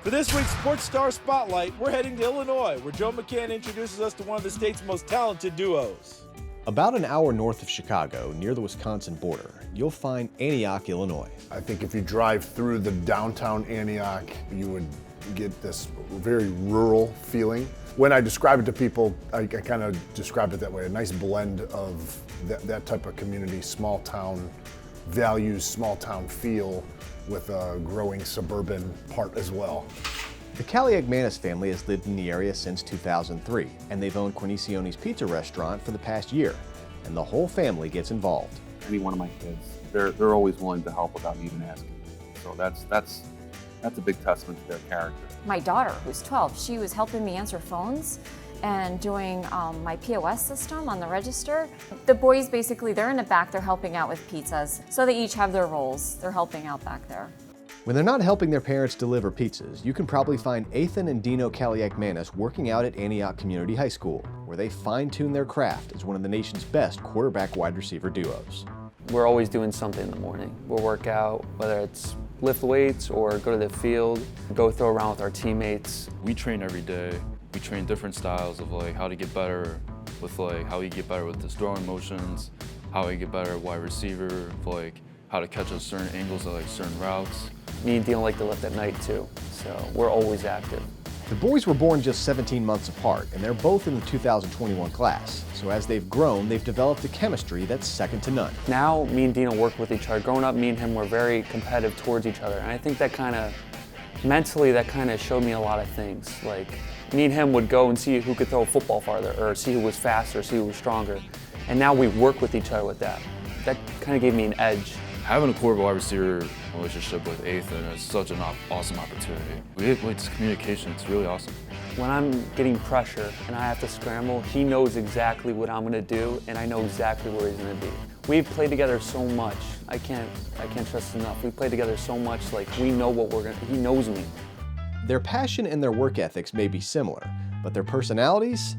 For this week's Sports Star Spotlight, we're heading to Illinois, where Joe McCann introduces us to one of the state's most talented duos. About an hour north of Chicago, near the Wisconsin border, you'll find Antioch, Illinois. I think if you drive through the downtown Antioch, you would get this very rural feeling. When I describe it to people, I kind of describe it that way, a nice blend of that type of community, small town values, small town feel, with a growing suburban part as well. The Kaliakmanis family has lived in the area since 2003, and they've owned Cornicione's Pizza restaurant for the past year, and the whole family gets involved. Any one of my kids, they're always willing to help without even asking. So that's a big testament to their character. My daughter, who's 12, she was helping me answer phones and doing my POS system on the register. The boys, basically, they're in the back, they're helping out with pizzas. So they each have their roles. They're helping out back there. When they're not helping their parents deliver pizzas, you can probably find Athan and Dino Kaliakmanis working out at Antioch Community High School, where they fine-tune their craft as one of the nation's best quarterback-wide receiver duos. We're always doing something in the morning. We'll work out, whether it's lift weights or go to the field, go throw around with our teammates. We train every day. We train different styles of how to get better with how you get better with the throwing motions, how you get better at wide receiver, how to catch at certain angles of certain routes. Me and Dino like to lift at night too, so we're always active. The boys were born just 17 months apart, and they're both in the 2021 class. So as they've grown, they've developed a chemistry that's second to none. Now, me and Dino work with each other. Growing up, me and him were very competitive towards each other, and I think that mentally, that showed me a lot of things. Me and him would go and see who could throw a football farther, or see who was faster, see who was stronger. And now we work with each other with that. That gave me an edge. Having a quarterback wide receiver relationship with Athan is such an awesome opportunity. It's communication, it's really awesome. When I'm getting pressure and I have to scramble, he knows exactly what I'm gonna do, and I know exactly where he's gonna be. We've played together so much. I can't stress enough. We play together so much, we know what he knows me. Their passion and their work ethics may be similar, but their personalities,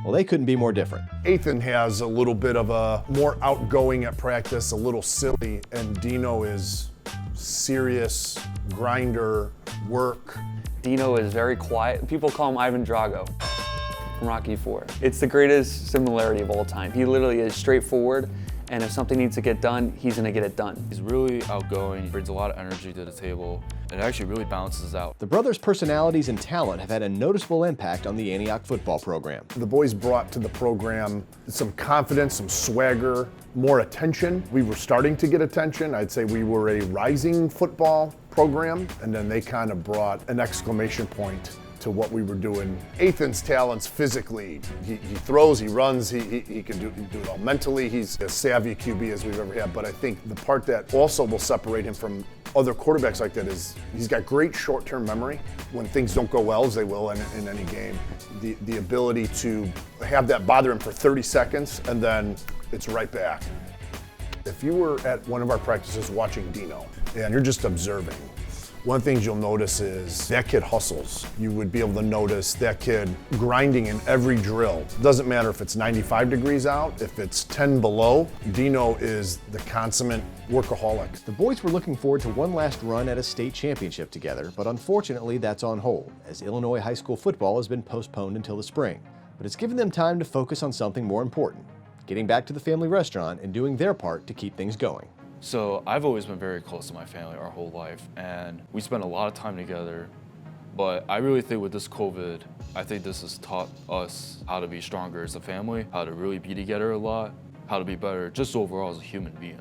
well, they couldn't be more different. Athan has a little bit of a more outgoing at practice, a little silly, and Dino is serious, grinder, work. Dino is very quiet. People call him Ivan Drago from Rocky IV. It's the greatest similarity of all time. He literally is straightforward, and if something needs to get done, he's gonna get it done. He's really outgoing, he brings a lot of energy to the table. It actually really balances out. The brothers' personalities and talent have had a noticeable impact on the Antioch football program. The boys brought to the program some confidence, some swagger, more attention. We were starting to get attention. I'd say we were a rising football program, and then they brought an exclamation point to what we were doing. Athan's talents physically, he throws, he runs, he can do it all mentally. He's as savvy QB as we've ever had, but I think the part that also will separate him from other quarterbacks like that is he's got great short-term memory. When things don't go well, as they will in any game, the ability to have that bother him for 30 seconds and then it's right back. If you were at one of our practices watching Dino and you're just observing, one of the things you'll notice is that kid hustles. You would be able to notice that kid grinding in every drill. Doesn't matter if it's 95 degrees out, if it's 10 below, Dino is the consummate workaholic. The boys were looking forward to one last run at a state championship together, but unfortunately that's on hold, as Illinois high school football has been postponed until the spring. But it's given them time to focus on something more important, getting back to the family restaurant and doing their part to keep things going. So I've always been very close to my family our whole life, and we spend a lot of time together. But I really think with this COVID, I think this has taught us how to be stronger as a family, how to really be together a lot, how to be better just overall as a human being.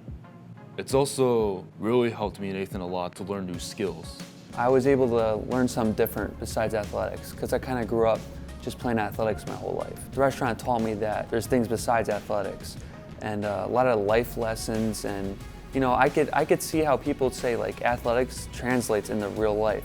It's also really helped me and Athan a lot to learn new skills. I was able to learn something different besides athletics, because I grew up just playing athletics my whole life. The restaurant taught me that there's things besides athletics, and a lot of life lessons, and I could see how people would say athletics translates into real life.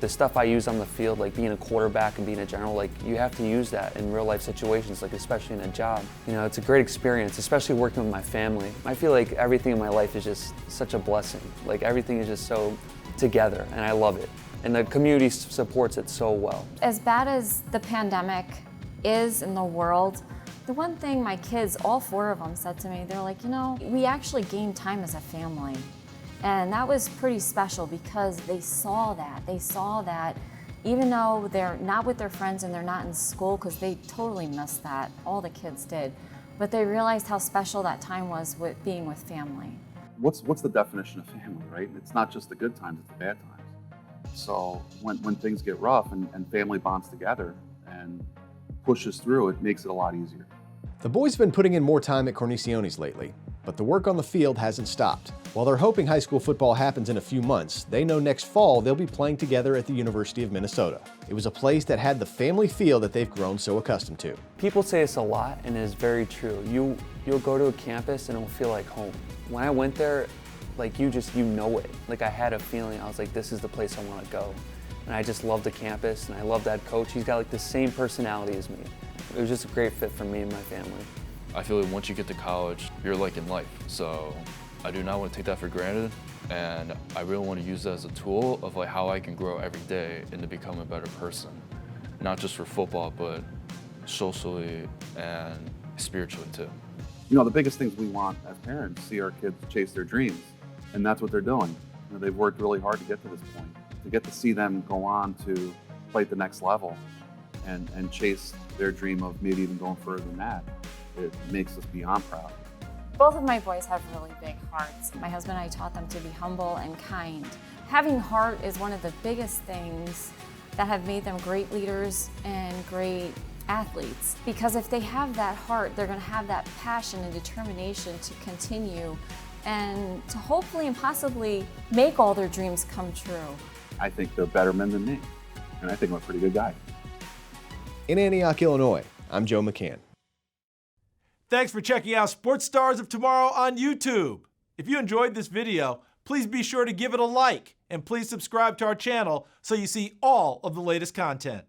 The stuff I use on the field, being a quarterback and being a general, you have to use that in real life situations, especially in a job. It's a great experience, especially working with my family. I feel like everything in my life is just such a blessing. Everything is just so together, and I love it. And the community supports it so well. As bad as the pandemic is in the world, the one thing my kids, all four of them, said to me, they're like, we actually gained time as a family. And that was pretty special because they saw that. They saw that even though they're not with their friends and they're not in school, because they totally missed that, all the kids did, but they realized how special that time was with being with family. What's the definition of family, right? It's not just the good times, it's the bad times. So when things get rough and family bonds together and pushes through, it makes it a lot easier. The boys have been putting in more time at Cornicione's lately, but the work on the field hasn't stopped. While they're hoping high school football happens in a few months, they know next fall they'll be playing together at the University of Minnesota. It was a place that had the family feel that they've grown so accustomed to. People say this a lot, and it is very true. You'll go to a campus and it'll feel like home. When I went there, like you know it. Like I had a feeling, I was like, this is the place I want to go. And I just love the campus, and I love that coach. He's got like the same personality as me. It was just a great fit for me and my family. I feel like once you get to college, you're like in life. So I do not want to take that for granted, and I really want to use that as a tool of like how I can grow every day and to become a better person. Not just for football, but socially and spiritually too. You know, the biggest things we want as parents, see our kids chase their dreams, and that's what they're doing. You know, they've worked really hard to get to this point. To get to see them go on to play at the next level and chase their dream of maybe even going further than that, it makes us beyond proud. Both of my boys have really big hearts. My husband and I taught them to be humble and kind. Having heart is one of the biggest things that have made them great leaders and great athletes. Because if they have that heart, they're going to have that passion and determination to continue and to hopefully and possibly make all their dreams come true. I think they're better men than me, and I think I'm a pretty good guy. In Antioch, Illinois, I'm Joe McCann. Thanks for checking out Sports Stars of Tomorrow on YouTube. If you enjoyed this video, please be sure to give it a like, and please subscribe to our channel so you see all of the latest content.